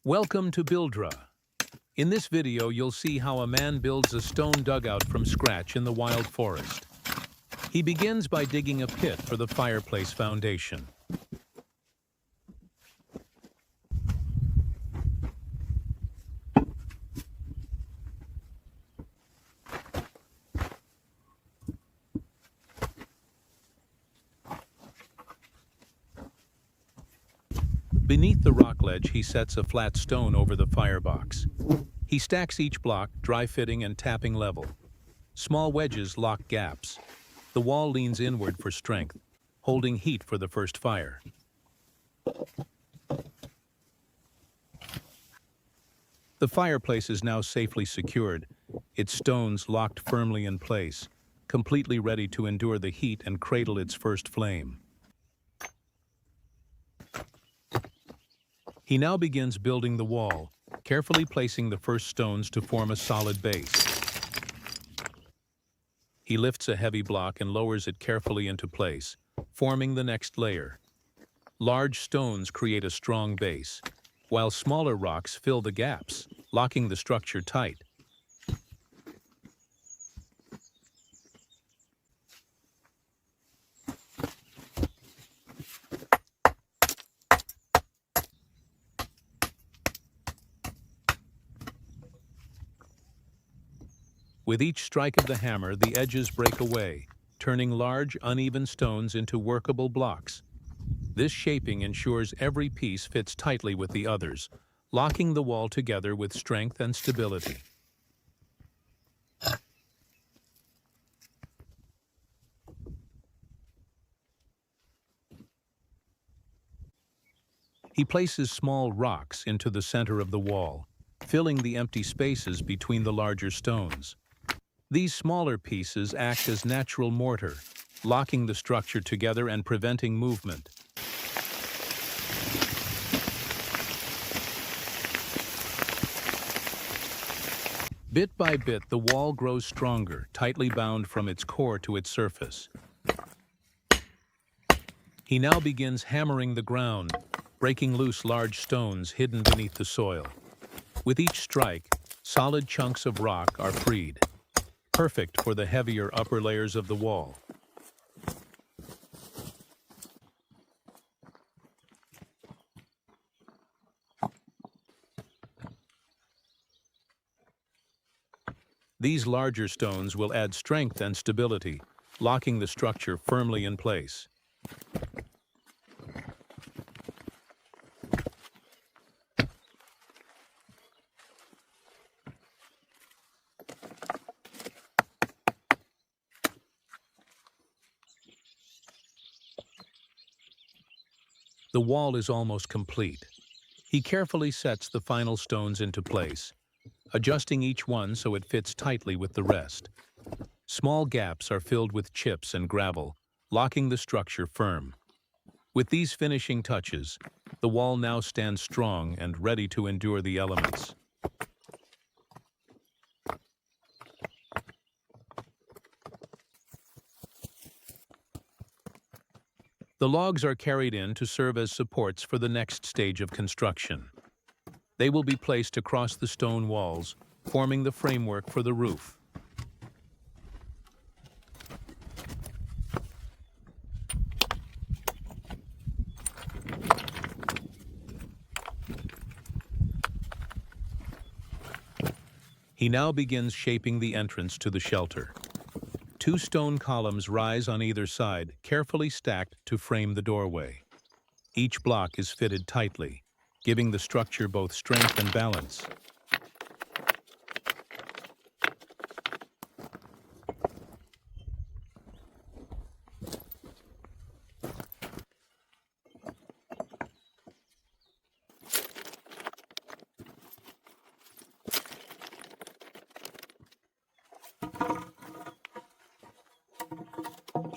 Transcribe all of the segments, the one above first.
Welcome to Buildra. In this video, you'll see how a man builds a stone dugout from scratch in the wild forest. He begins by digging a pit for the fireplace foundation. Beneath the rock ledge, he sets a flat stone over the firebox. He stacks each block, dry fitting and tapping level. Small wedges lock gaps. The wall leans inward for strength, holding heat for the first fire. The fireplace is now safely secured, its stones locked firmly in place, completely ready to endure the heat and cradle its first flame. He now begins building the wall, carefully placing the first stones to form a solid base. He lifts a heavy block and lowers it carefully into place, forming the next layer. Large stones create a strong base, while smaller rocks fill the gaps, locking the structure tight. With each strike of the hammer, the edges break away, turning large, uneven stones into workable blocks. This shaping ensures every piece fits tightly with the others, locking the wall together with strength and stability. He places small rocks into the center of the wall, filling the empty spaces between the larger stones. These smaller pieces act as natural mortar, locking the structure together and preventing movement. Bit by bit, the wall grows stronger, tightly bound from its core to its surface. He now begins hammering the ground, breaking loose large stones hidden beneath the soil. With each strike, solid chunks of rock are freed, perfect for the heavier upper layers of the wall. These larger stones will add strength and stability, locking the structure firmly in place. The wall is almost complete. He carefully sets the final stones into place, adjusting each one so it fits tightly with the rest. Small gaps are filled with chips and gravel, locking the structure firm. With these finishing touches, the wall now stands strong and ready to endure the elements. The logs are carried in to serve as supports for the next stage of construction. They will be placed across the stone walls, forming the framework for the roof. He now begins shaping the entrance to the shelter. Two stone columns rise on either side, carefully stacked to frame the doorway. Each block is fitted tightly, giving the structure both strength and balance.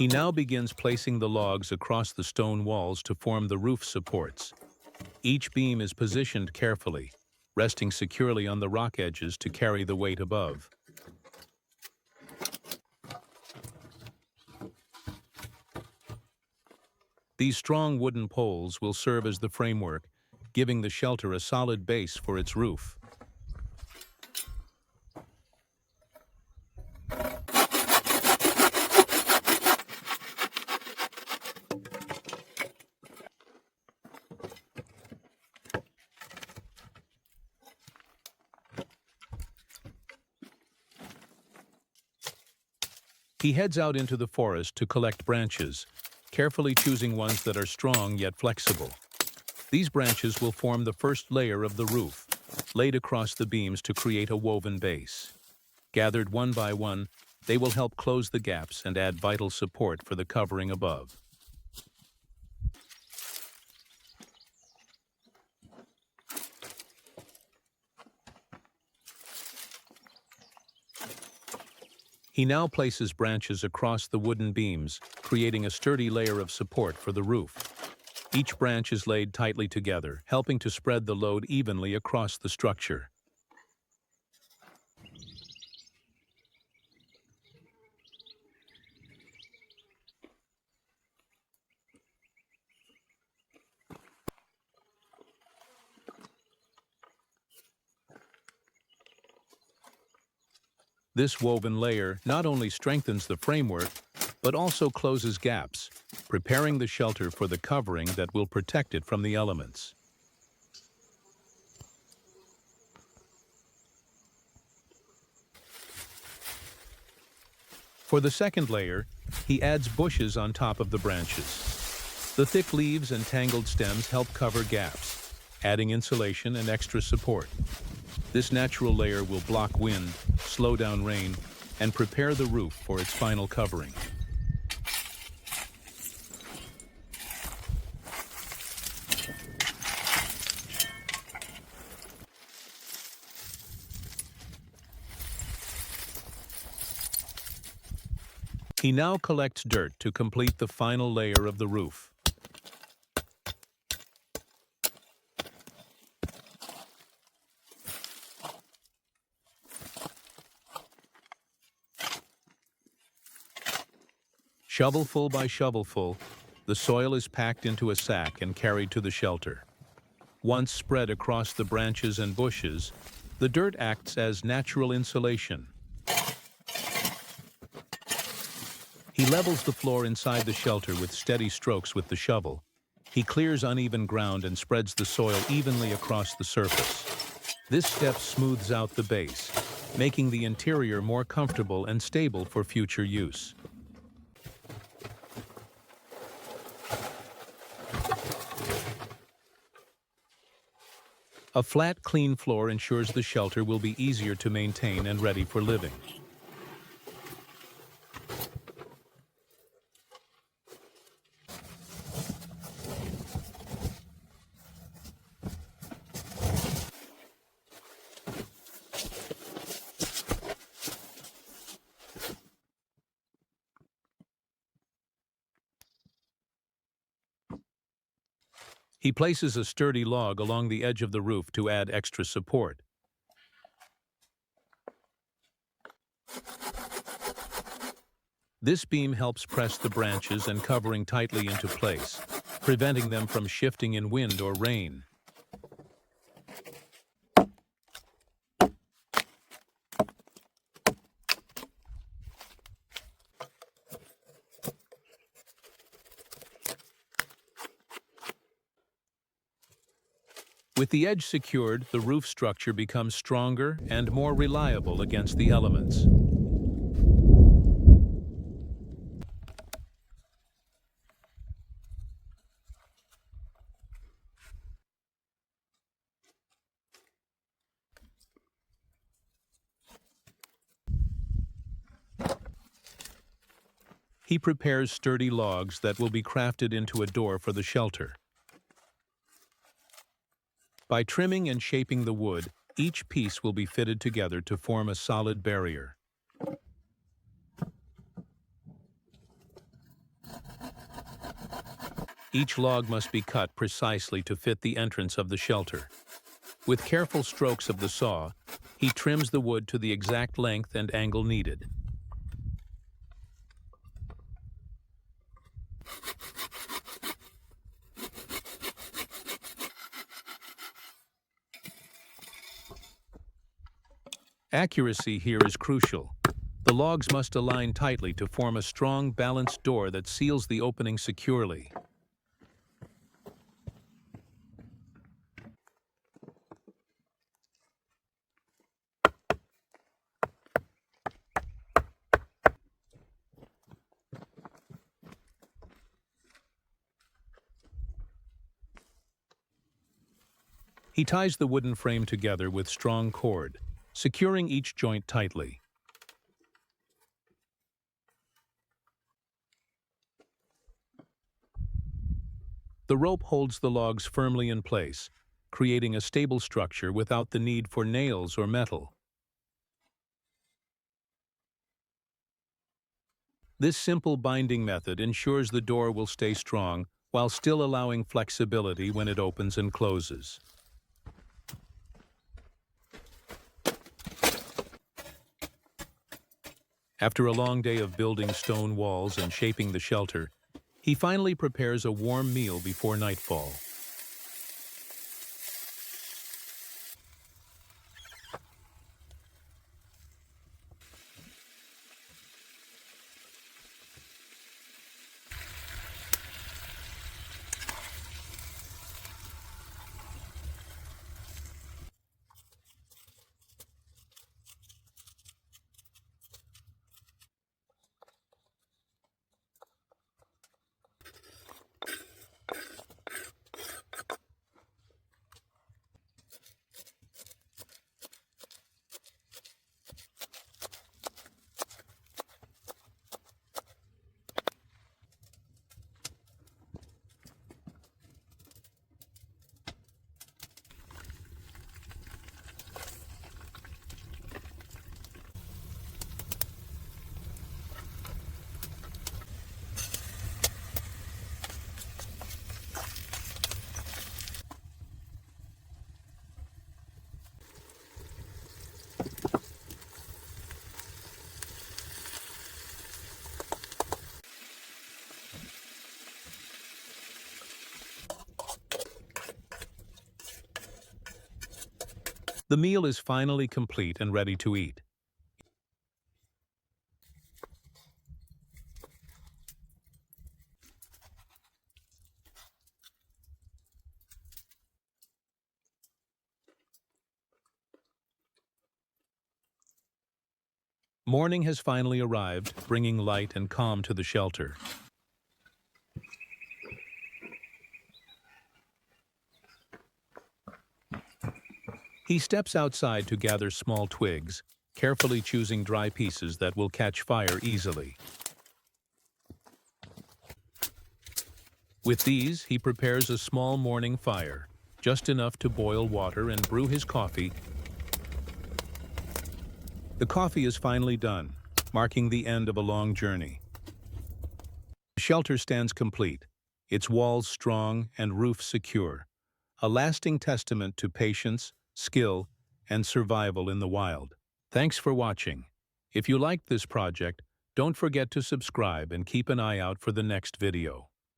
He now begins placing the logs across the stone walls to form the roof supports. Each beam is positioned carefully, resting securely on the rock edges to carry the weight above. These strong wooden poles will serve as the framework, giving the shelter a solid base for its roof. He heads out into the forest to collect branches, carefully choosing ones that are strong yet flexible. These branches will form the first layer of the roof, laid across the beams to create a woven base. Gathered one by one, they will help close the gaps and add vital support for the covering above. He now places branches across the wooden beams, creating a sturdy layer of support for the roof. Each branch is laid tightly together, helping to spread the load evenly across the structure. This woven layer not only strengthens the framework, but also closes gaps, preparing the shelter for the covering that will protect it from the elements. For the second layer, he adds bushes on top of the branches. The thick leaves and tangled stems help cover gaps, adding insulation and extra support. This natural layer will block wind, slow down rain, and prepare the roof for its final covering. He now collects dirt to complete the final layer of the roof. Shovelful by shovelful, the soil is packed into a sack and carried to the shelter. Once spread across the branches and bushes, the dirt acts as natural insulation. He levels the floor inside the shelter with steady strokes with the shovel. He clears uneven ground and spreads the soil evenly across the surface. This step smooths out the base, making the interior more comfortable and stable for future use. A flat, clean floor ensures the shelter will be easier to maintain and ready for living. He places a sturdy log along the edge of the roof to add extra support. This beam helps press the branches and covering tightly into place, preventing them from shifting in wind or rain. With the edge secured, the roof structure becomes stronger and more reliable against the elements. He prepares sturdy logs that will be crafted into a door for the shelter. By trimming and shaping the wood, each piece will be fitted together to form a solid barrier. Each log must be cut precisely to fit the entrance of the shelter. With careful strokes of the saw, he trims the wood to the exact length and angle needed. Accuracy here is crucial. The logs must align tightly to form a strong, balanced door that seals the opening securely. He ties the wooden frame together with strong cord, securing each joint tightly. The rope holds the logs firmly in place, creating a stable structure without the need for nails or metal. This simple binding method ensures the door will stay strong while still allowing flexibility when it opens and closes. After a long day of building stone walls and shaping the shelter, he finally prepares a warm meal before nightfall. The meal is finally complete and ready to eat. Morning has finally arrived, bringing light and calm to the shelter. He steps outside to gather small twigs, carefully choosing dry pieces that will catch fire easily. With these, he prepares a small morning fire, just enough to boil water and brew his coffee. The coffee is finally done, marking the end of a long journey. The shelter stands complete, its walls strong and roof secure, a lasting testament to patience, skill, and survival in the wild. Thanks for watching. If you liked this project, don't forget to subscribe and keep an eye out for the next video.